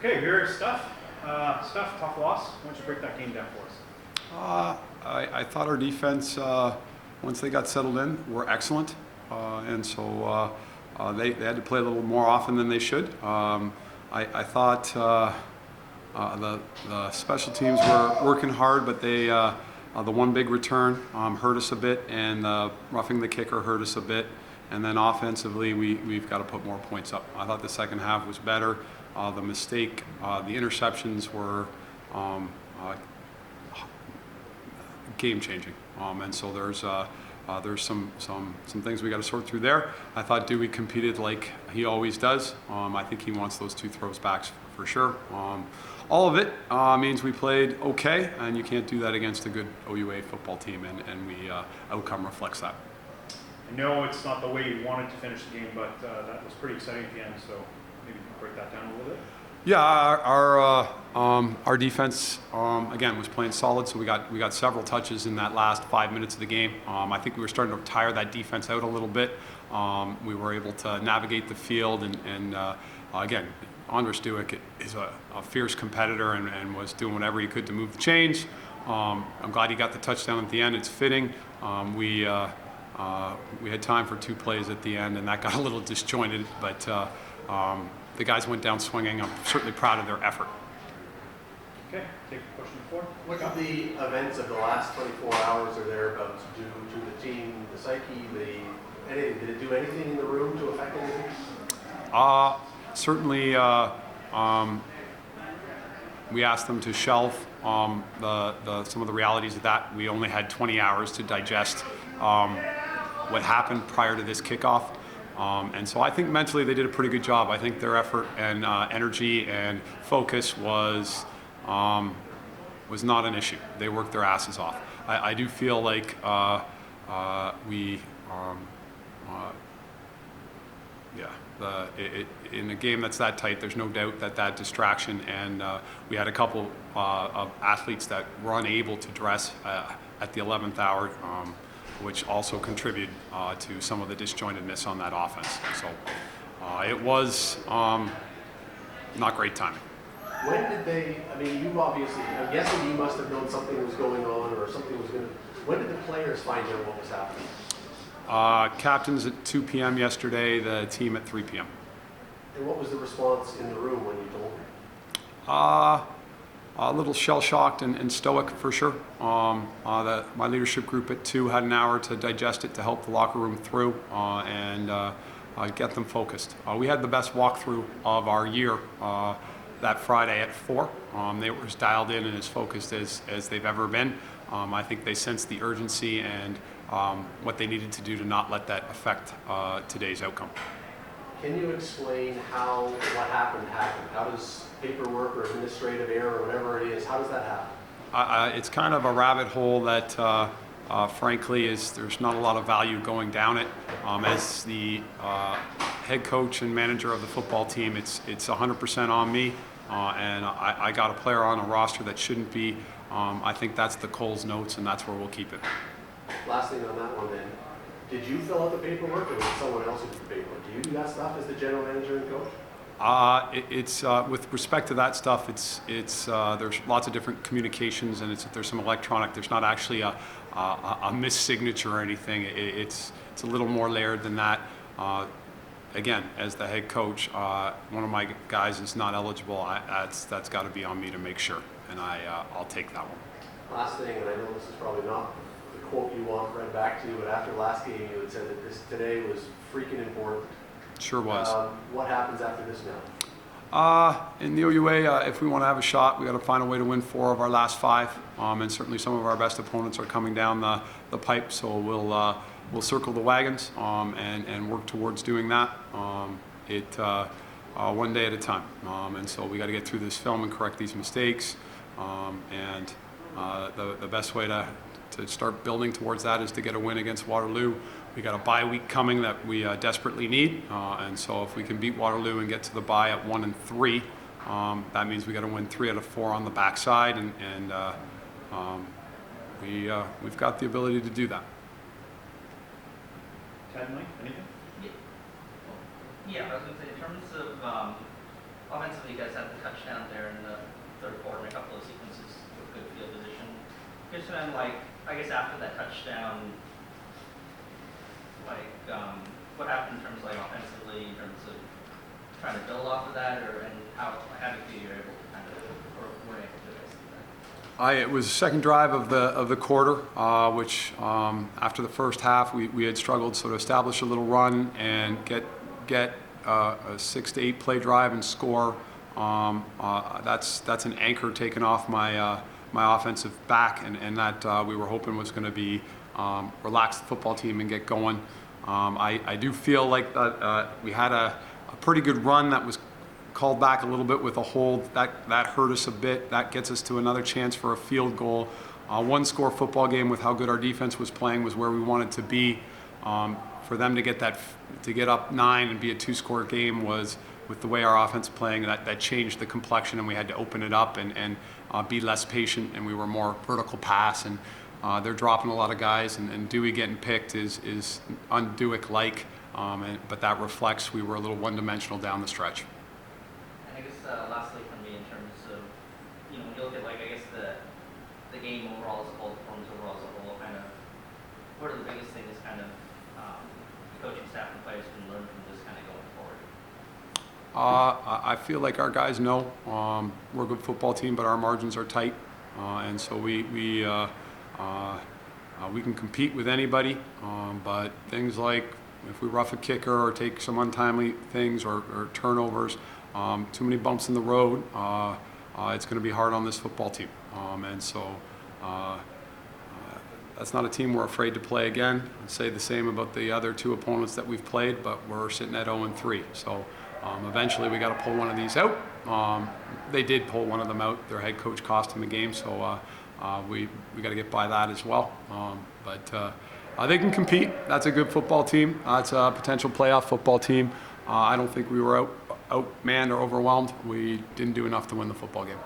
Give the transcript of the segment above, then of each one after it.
Okay, here's Steph. Steph, tough loss. Why don't you break that game down for us? I thought our defense, once they got settled in, were excellent, and so they had to play a little more often than they should. I thought the special teams were working hard, but they the one big return hurt us a bit, and roughing the kicker hurt us a bit. And then offensively, we've got to put more points up. I thought the second half was better. The mistake, the interceptions were game-changing, and so there's some things we got to sort through there. I thought Dewey competed like he always does. I think he wants those two throws back for sure. All of it means we played okay, and you can't do that against a good OUA football team, and we outcome reflects that. I know it's not the way you wanted to finish the game, but that was pretty exciting at the end, so maybe you can break that down a little bit. Yeah, our defense again was playing solid, so we got several touches in that last 5 minutes of the game. I think we were starting to tire that defense out a little bit. We were able to navigate the field, and again, Andres Duick is a fierce competitor and was doing whatever he could to move the chains. I'm glad he got the touchdown at the end. It's fitting. We had time for 2 plays at the end, and that got a little disjointed, but the guys went down swinging. I'm certainly proud of their effort. Okay, take question 4. What did the events of the last 24 hours or thereabouts do to the team, the psyche, anything? Did it do anything in the room to affect anything? Certainly, we asked them to shelve some of the realities of that. We only had 20 hours to digest what happened prior to this kickoff. And so I think mentally they did a pretty good job. I think their effort and energy and focus was not an issue. They worked their asses off. I do feel like in a game that's that tight, there's no doubt that distraction, and we had a couple of athletes that were unable to dress at the 11th hour, which also contributed to some of the disjointedness on that offense. So it was not great timing. When did they, you obviously, I'm guessing you must have known something was going on or something was going to, when did the players find out what was happening? Captains at 2 p.m. yesterday, the team at 3 p.m. And what was the response in the room when you told them? A little shell-shocked and stoic for sure. My leadership group at 2 had an hour to digest it, to help the locker room through and get them focused. We had the best walkthrough of our year that Friday at 4. They were as dialed in and as focused as they've ever been. I think they sensed the urgency and what they needed to do to not let that affect today's outcome. Can you explain how what happened? How does paperwork or administrative error or whatever it is, how does that happen? It's kind of a rabbit hole that frankly there's not a lot of value going down it. As the head coach and manager of the football team, it's 100% on me, and I got a player on a roster that shouldn't be. I think that's the Coles notes, and that's where we'll keep it. Last thing on that one then, did you fill out the paperwork or was it someone else who did the paperwork? Do you do that stuff as the general manager and coach? It's with respect to that stuff, it's there's lots of different communications, and there's some electronic. There's not actually a missed signature or anything. It's a little more layered than that. Again, as the head coach, one of my guys is not eligible. That's got to be on me to make sure, and I'll take that one. Last thing, and I know this is probably not the quote you want read back to you, but after last game you had said that this today was freaking important. Sure was. What happens after this now? In the OUA, if we want to have a shot, we got to find a way to win 4 of our last 5, and certainly some of our best opponents are coming down the pipe. So we'll circle the wagons and work towards doing that. One day at a time, and so we got to get through this film and correct these mistakes. And the best way to start building towards that is to get a win against Waterloo. We got a bye week coming that we desperately need, and so if we can beat Waterloo and get to the bye at 1-3, that means we got to win 3 out of 4 on the backside, and we've got the ability to do that. Ted, Mike, anything? Yeah, I was going to say in terms of offensively, you guys had the touchdown there in the third quarter in a couple of sequences with good field position. Just then, like, I guess after that touchdown, like, what happened in terms of like offensively, in terms of trying to build off of that, and how do you feel you're able to kind of, or were able to execute that? It was the second drive of the quarter, which after the first half we had struggled to sort of establish a little run and get a 6 to 8 play drive and score. That's an anchor taken off my offensive back, and that we were hoping was going to be relax the football team and get going. I do feel like we had a pretty good run that was called back a little bit with a hold. That hurt us a bit. That gets us to another chance for a field goal. One score football game with how good our defense was playing was where we wanted to be. For them to get up 9 and be a 2-score game was, with the way our offense playing, that changed the complexion, and we had to open it up and be less patient, and we were more vertical pass, and they're dropping a lot of guys, and Dewey getting picked is un-Dewick-like, but that reflects we were a little one-dimensional down the stretch. And I guess lastly from me, in terms of, when you look at like, I guess the game overall as a whole, the performance overall as a whole, kind of, what are the biggest things kind of the coaching staff and players can learn from this kind of going forward? I feel like our guys know we're a good football team, but our margins are tight, and so we can compete with anybody, but things like if we rough a kicker or take some untimely things or turnovers, too many bumps in the road, it's going to be hard on this football team, and so that's not a team we're afraid to play again. I'd say the same about the other 2 opponents that we've played, but we're sitting at 0-3, so eventually we got to pull one of these out. They did pull one of them out. Their head coach cost him a game, so we got to get by that as well. But they can compete. That's a good football team. That's a potential playoff football team. I don't think we were outmanned or overwhelmed. We didn't do enough to win the football game.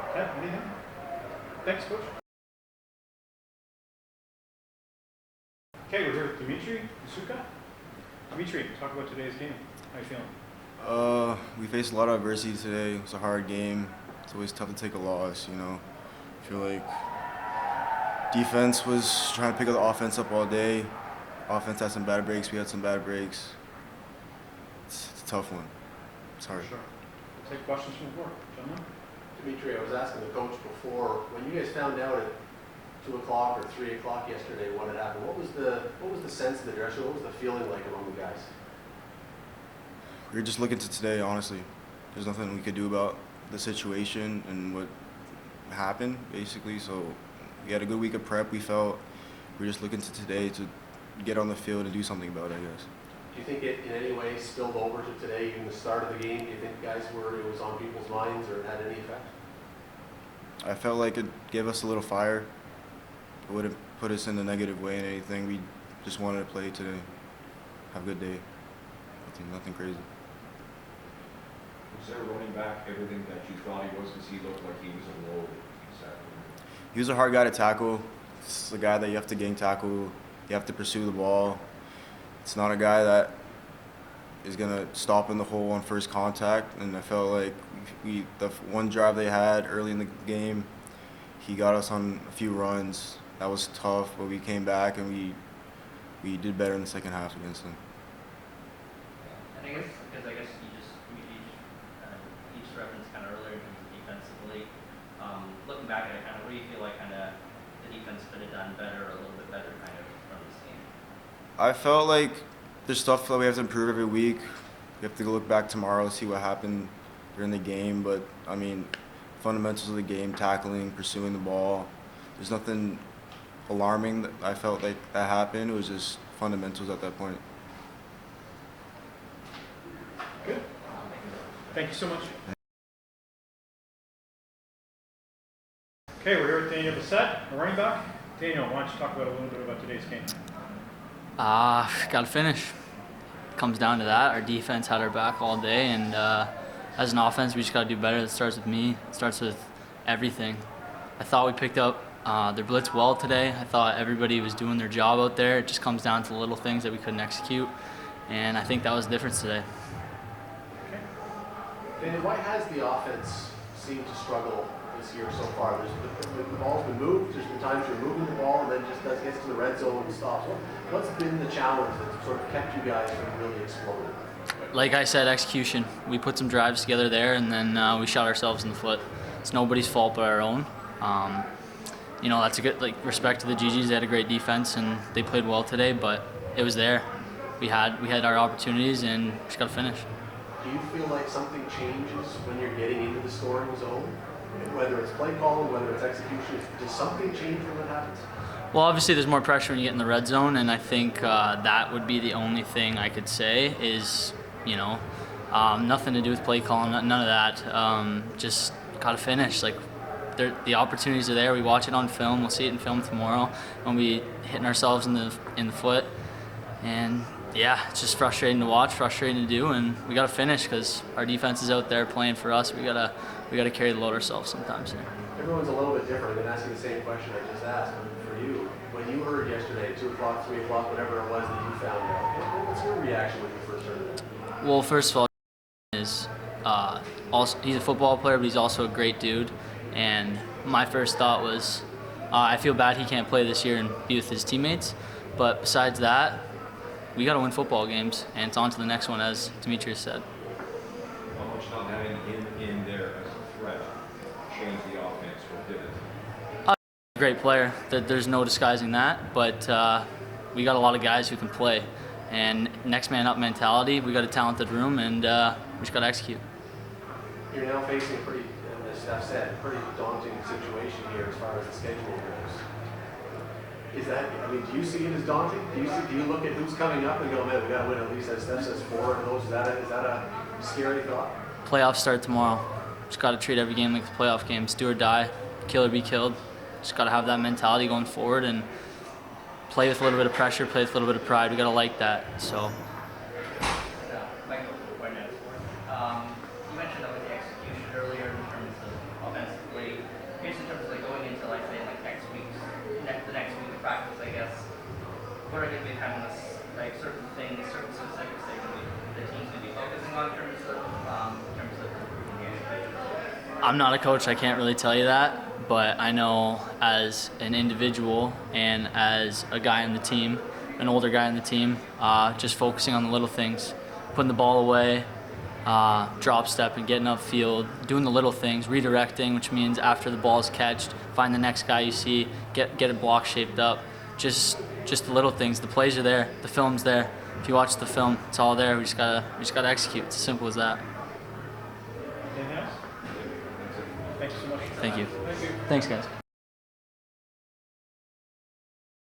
Okay, anything? Thanks, Coach. Okay, we're here with DeEmetrius, Masuka. DeEmetrius, talk about today's game. How are you feeling? We faced a lot of adversity today. It was a hard game. It's always tough to take a loss, I feel like defense was trying to pick up the offense up all day. Offense had some bad breaks. We had some bad breaks. It's a tough one. It's hard. Sure. Take questions from the board. Gentlemen? Dimitri, I was asking the coach before, when you guys found out at 2 o'clock or 3 o'clock yesterday what had happened, what was the sense in the dressing room? What was the feeling like among the guys? We were just looking to today, honestly. There's nothing we could do about the situation and what happened, basically. So we had a good week of prep. We felt we were just looking to today to get on the field and do something about it, I guess. Do you think it in any way spilled over to today, even the start of the game? Do you think it was on people's minds or it had any effect? I felt like it gave us a little fire. It wouldn't put us in a negative way in anything. We just wanted to play today. Have a good day. Nothing crazy. Was there running back everything that you thought he was? Because he looked like he was a load. He was a hard guy to tackle. It's a guy that you have to gang tackle. You have to pursue the ball. It's not a guy that is going to stop in the hole on first contact. And I felt like the one drive they had early in the game, he got us on a few runs. That was tough, but we came back and we did better in the second half against them. And I guess, because you each referenced kind of earlier in terms of defensively, looking back at it, kind of what do you feel like kind of the defense could have done better or a little bit better kind of from this game? I felt like there's stuff that we have to improve every week. We have to go look back tomorrow, see what happened during the game. But, I mean, fundamentals of the game, tackling, pursuing the ball, there's nothing alarming that I felt like that happened. It was just fundamentals at that point. Good. Thank you so much. Okay, we're here with Daniel Bosett, a running back. Daniel, why don't you talk about a little bit about today's game? Got to finish. Comes down to that. Our defense had our back all day, and as an offense, we just got to do better. It starts with me. It starts with everything. I thought we picked up their blitz well today. I thought everybody was doing their job out there. It just comes down to the little things that we couldn't execute, and I think that was the difference today. Okay. And why has the offense seemed to struggle this year so far? The ball's been moved, there's been times you're moving the ball and then just gets to the red zone and stops. What's been the challenge that's sort of kept you guys from really exploding? Like I said, execution. We put some drives together there, and then we shot ourselves in the foot. It's nobody's fault but our own. You know, that's a good, like, respect to the GGs. They had a great defense and they played well today, but it was there. We had our opportunities and just got to finish. Do you feel like something changes when you're getting into the scoring zone? Whether it's play calling, whether it's execution, does something change when that happens? Well, obviously there's more pressure when you get in the red zone, and I think that would be the only thing I could say is, you know, nothing to do with play calling, none of that. Just got to finish. Like, the opportunities are there. We watch it on film. We'll see it in film tomorrow when we hitting ourselves in the foot. And yeah, it's just frustrating to watch, frustrating to do, and we got to finish because our defense is out there playing for us. We gotta carry the load ourselves sometimes here. Everyone's a little bit different. I've been asking the same question I just asked. For you, when you heard yesterday, 2 o'clock, 3 o'clock, whatever it was that you found out, what's your reaction when you first heard it? Well, first of all, is also he's a football player, but he's also a great dude. And my first thought was, I feel bad he can't play this year and be with his teammates. But besides that, we got to win football games, and it's on to the next one, as DeEmetrius said. How much not having him in there as a threat changed the offense or did it? Great player. There's no disguising that. But we got a lot of guys who can play. And next man up mentality, we got a talented room, and we just got to execute. You're now facing a pretty, as Steph said, pretty daunting situation here as far as the schedule goes. Is that, I mean, do you see it as daunting? Do you look at who's coming up and go, man, we got to win at least, as Steph says, 4 of those? Is that a scary thought? Playoffs start tomorrow. Just got to treat every game like a playoff game. Do or die, kill or be killed. Just got to have that mentality going forward and play with a little bit of pressure, play with a little bit of pride. We got to like that. So. You mentioned about the execution earlier in terms of offensively. Here's in terms of like going into, like, say, like the next week of practice, I guess. What are going to be kind of like certain things, certain specifics that the team's going to be focusing on in terms of improving the execution? I'm not a coach. I can't really tell you that, but I know as an individual and as a guy on the team, an older guy on the team, just focusing on the little things, putting the ball away. Drop step and getting upfield, doing the little things, redirecting, which means after the ball is catched, find the next guy you see, get a block shaped up. Just the little things. The plays are there, the film's there. If you watch the film, it's all there. We just gotta execute. It's as simple as that. Anything else? Thank you so much. Thank you. Thank you. Thanks, guys.